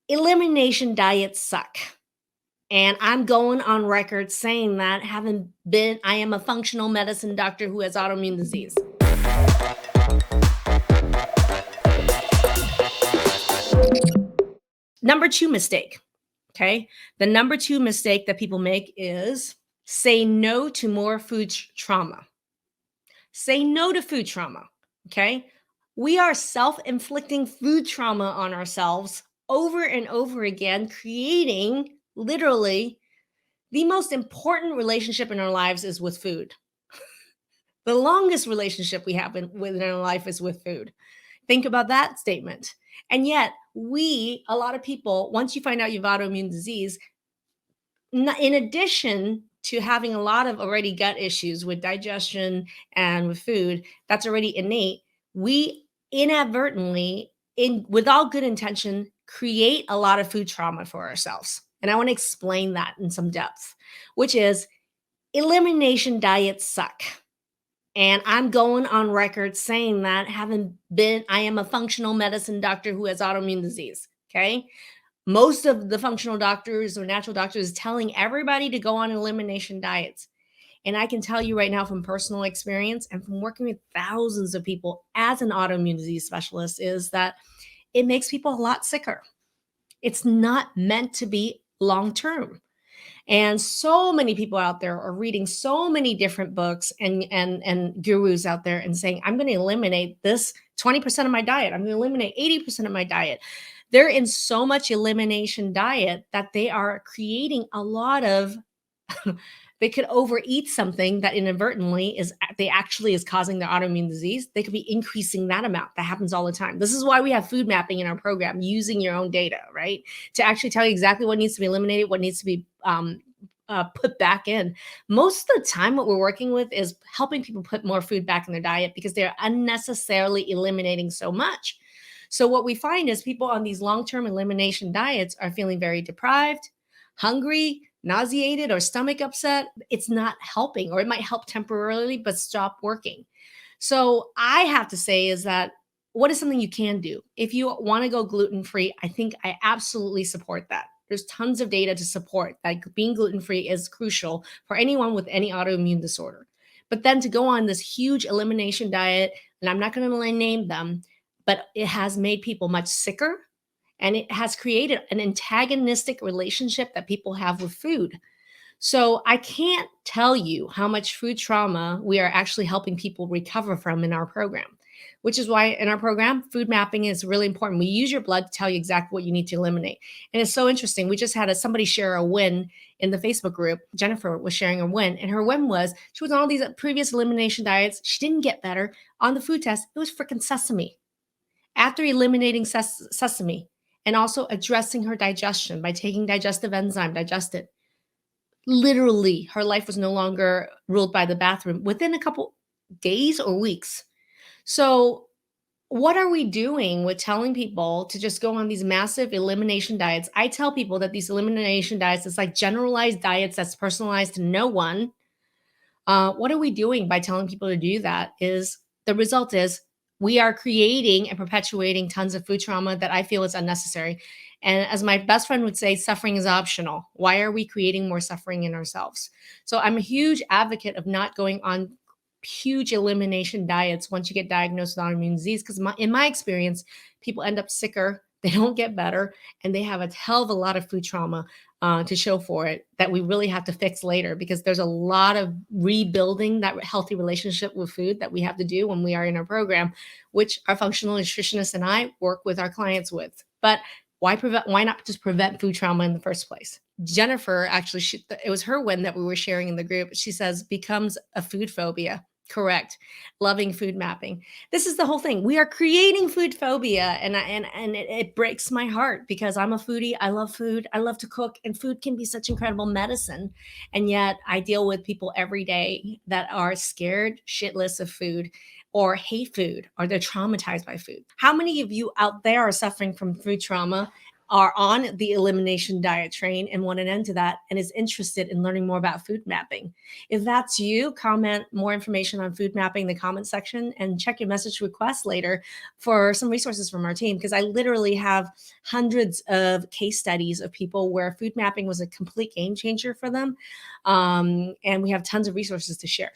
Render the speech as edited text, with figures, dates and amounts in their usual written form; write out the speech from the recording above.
Elimination diets suck. And I'm going on record saying that, I am a functional medicine doctor who has autoimmune disease. Number two mistake, okay? The number two mistake that people make is say no to more food trauma. Say no to food trauma, okay? We are self-inflicting food trauma on ourselves over and over again, creating literally the most important relationship in our lives is with food. The longest relationship we have within our life is with food. Think about that statement. And yet, a lot of people, once you find out you have autoimmune disease, in addition to having a lot of already gut issues with digestion and with food, that's already innate, we inadvertently, with all good intention, create a lot of food trauma for ourselves. And I want to explain that in some depth, which is elimination diets suck. And I'm going on record saying that, I am a functional medicine doctor who has autoimmune disease. Okay. Most of the functional doctors or natural doctors is telling everybody to go on elimination diets. And I can tell you right now from personal experience and from working with thousands of people as an autoimmune disease specialist is that it makes people a lot sicker. It's not meant to be long term. And so many people out there are reading so many different books and gurus out there and saying, I'm going to eliminate this 20% of my diet. I'm going to eliminate 80% of my diet. They're in so much elimination diet that they are creating a lot of they could overeat something that inadvertently is causing their autoimmune disease. They could be increasing that amount. That happens all the time. This is why we have food mapping in our program, using your own data, right? To actually tell you exactly what needs to be eliminated, what needs to be put back in. Most of the time, what we're working with is helping people put more food back in their diet because they're unnecessarily eliminating so much. So what we find is people on these long-term elimination diets are feeling very deprived, hungry, nauseated, or stomach upset. It's not helping, or it might help temporarily, but stop working. So I have to say is that what is something you can do? If you want to go gluten-free, I absolutely support that. There's tons of data to support that being gluten-free is crucial for anyone with any autoimmune disorder. But then to go on this huge elimination diet, and I'm not going to name them, but it has made people much sicker, and it has created an antagonistic relationship that people have with food. So I can't tell you how much food trauma we are actually helping people recover from in our program, which is why in our program, food mapping is really important. We use your blood to tell you exactly what you need to eliminate. And it's so interesting. We just had somebody share a win in the Facebook group. Jennifer was sharing a win, and her win was she was on all these previous elimination diets. She didn't get better. On the food test, it was freaking sesame. After eliminating sesame and also addressing her digestion by taking digestive enzyme, digested, literally her life was no longer ruled by the bathroom within a couple days or weeks. So what are we doing with telling people to just go on these massive elimination diets? I tell people that these elimination diets is like generalized diets that's personalized to no one. What are we doing by telling people to do that? Is the result is we are creating and perpetuating tons of food trauma that I feel is unnecessary. And as my best friend would say, suffering is optional. Why are we creating more suffering in ourselves? So I'm a huge advocate of not going on huge elimination diets once you get diagnosed with autoimmune disease, because in my experience, people end up sicker, they don't get better, and they have a hell of a lot of food trauma to show for it that we really have to fix later, because there's a lot of rebuilding that healthy relationship with food that we have to do when we are in our program, which our functional nutritionists and I work with our clients with. But why not just prevent food trauma in the first place? Jennifer, actually, it was her win that we were sharing in the group. She says, becomes a food phobia. Correct. Loving food mapping. This is the whole thing. We are creating food phobia, and it breaks my heart because I'm a foodie. I love food. I love to cook, and food can be such incredible medicine. And yet I deal with people every day that are scared shitless of food or hate food, or they're traumatized by food. How many of you out there are suffering from food trauma are on the elimination diet train and want an end to that and is interested in learning more about food mapping. If that's you, comment more information on food mapping in the comment section and check your message requests later for some resources from our team, because I literally have hundreds of case studies of people where food mapping was a complete game changer for them. And we have tons of resources to share.